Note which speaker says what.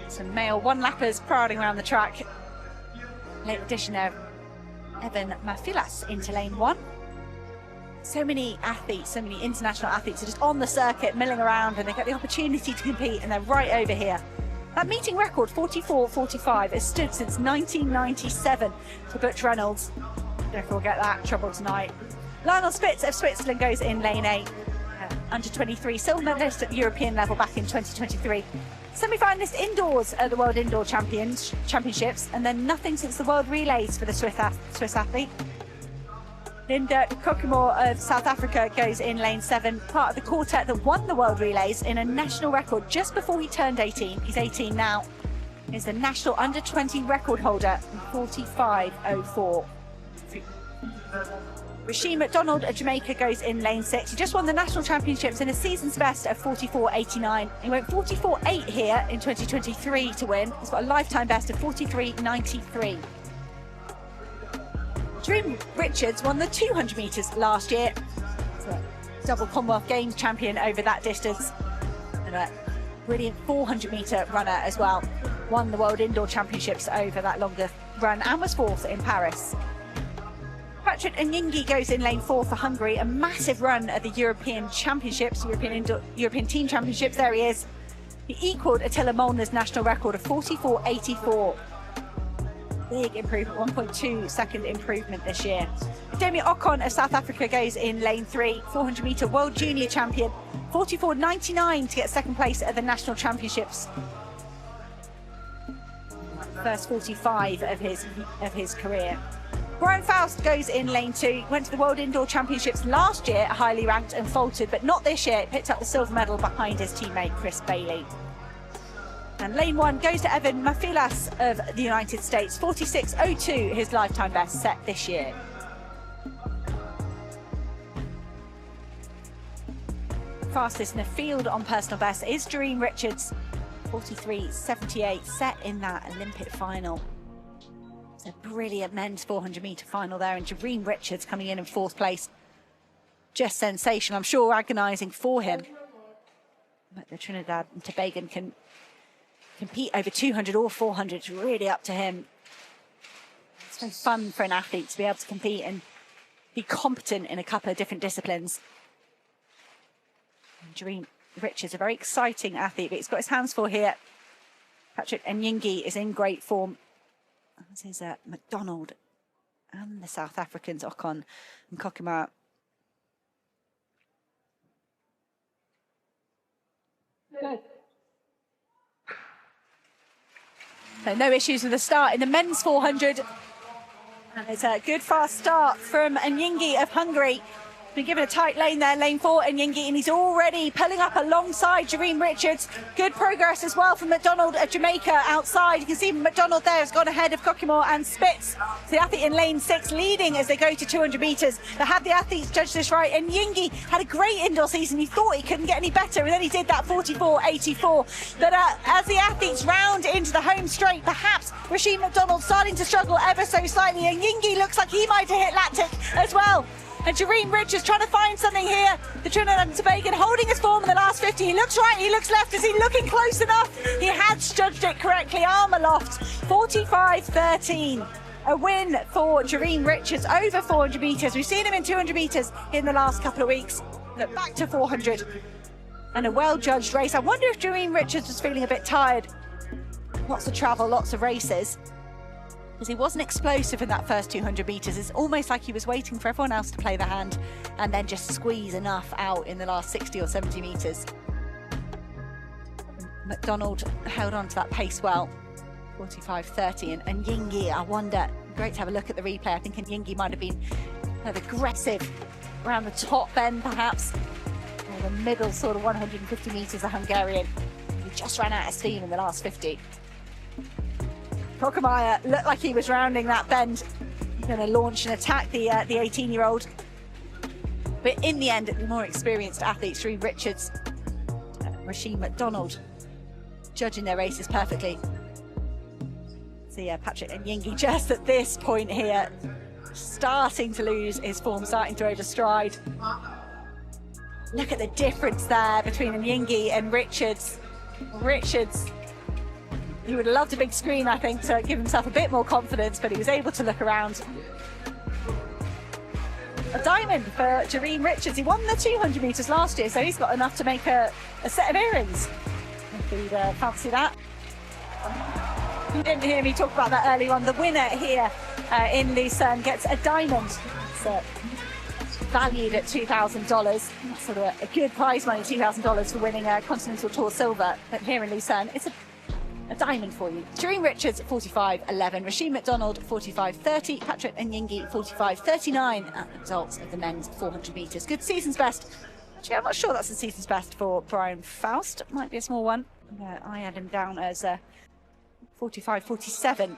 Speaker 1: Some male one-lappers parading around the track. Late addition of Evan Mafilas into lane 1. So many athletes, so many international athletes are just on the circuit, milling around, and they get the opportunity to compete, and they're right over here. That meeting record, 44.45, has stood since 1997 for Butch Reynolds. Don't forget that trouble tonight. Lionel Spitz of Switzerland goes in lane 8. Under 23, silver medalist at the European level back in 2023. Semi-finalist indoors at the World Indoor Championships, and then nothing since the World Relays for the Swiss athlete. Leendert Koekemoer of South Africa goes in lane 7, part of the quartet that won the World Relays in a national record just before he turned 18. He's 18 now. He's the national under-20 record holder in 45.04. Rusheen McDonald of Jamaica goes in lane 6. He just won the national championships in a season's best of 44.89. He went 44.8 here in 2023 to win. He's got a lifetime best of 43.93. Jereem Richards won the 200 metres last year. He's a double Commonwealth Games champion over that distance. And a brilliant 400 metre runner as well. Won the World Indoor Championships over that longer run and was 4th in Paris. Patrik Enyingi goes in lane 4 for Hungary. A massive run at the European Championships, European Team Championships. There he is. He equalled Attila Molnar's national record of 44.84. Big improvement, 1.2 second improvement this year. Udeme Okon of South Africa goes in lane 3, 400 metre world junior champion, 44.99 to get second place at the national championships. First 45 of his career. Faust goes in lane 2, went to the World Indoor Championships last year, highly ranked and faltered, but not this year. Picked up the silver medal behind his teammate Chris Bailey. And lane 1 goes to Evan Mafilas of the United States, 46.02, his lifetime best set this year. Fastest in the field on personal best is Jereem Richards, 43.78, set in that Olympic final. It's a brilliant men's 400 metre final there, and Jereem Richards coming in 4th place. Just sensational, I'm sure agonising for him. But the Trinidad and Tobago can compete over 200 or 400, it's really up to him. It's so fun for an athlete to be able to compete and be competent in a couple of different disciplines. And Jereem Richards, a very exciting athlete, but he's got his hands full here. Patrik Enyingi is in great form. This is McDonald and the South Africans, Okon and Koekemoer. Good. So no issues with the start in the men's 400. And it's a good fast start from Enyingi of Hungary. Been given a tight lane there, lane 4, Enyingi, and he's already pulling up alongside Jereem Richards. Good progress as well from McDonald of Jamaica outside. You can see McDonald there has gone ahead of Koekemoer and Spitz. The athlete in lane 6 leading as they go to 200 metres. They had the athletes judge this right. Enyingi had a great indoor season. He thought he couldn't get any better, and then he did that 44.84. But as the athletes round into the home straight, perhaps Rusheen McDonald starting to struggle ever so slightly. Enyingi looks like he might have hit lactic as well. And Jereem Richards trying to find something here. The Trinidad and Tobago holding his form in the last 50. He looks right, he looks left. Is he looking close enough? He had judged it correctly. Arm aloft, 45.13. A win for Jereem Richards over 400 metres. We've seen him in 200 metres in the last couple of weeks. Look, back to 400. And a well-judged race. I wonder if Jereem Richards was feeling a bit tired. Lots of travel, lots of races. Because he wasn't explosive in that first 200 metres. It's almost like he was waiting for everyone else to play the hand and then just squeeze enough out in the last 60 or 70 metres. McDonald held on to that pace well, 45.30, and Enyingi, I wonder, great to have a look at the replay. I think Enyingi might have been kind of aggressive around the top end perhaps, or the middle sort of 150 metres of Hungarian. He just ran out of steam in the last 50. Koekemoer looked like he was rounding that bend, going to launch and attack the 18-year-old. But in the end, the more experienced athletes, Jereem Richards, Rusheen McDonald, judging their races perfectly. So yeah, Patrik Enyingi just at this point here, starting to lose his form, starting to overstride. Look at the difference there between Enyingi and Richards. Richards He would have loved a big screen, I think, to give himself a bit more confidence, but he was able to look around. A diamond for Jereem Richards. He won the 200 metres last year, so he's got enough to make a set of earrings. If you'd fancy that. You didn't hear me talk about that earlier on. The winner here in Luzern gets a diamond. So valued at $2,000. That's sort of a good prize money, $2,000 for winning a Continental Tour silver. But here in Luzern, it's a diamond for you. Jereem Richards, 45.11. Rusheen McDonald, 45.30. Patrik and Enyingi, 45.39 at the results of the men's 400 metres. Good season's best. Actually, I'm not sure that's the season's best for Brian Faust. It might be a small one. I had him down as 45.47.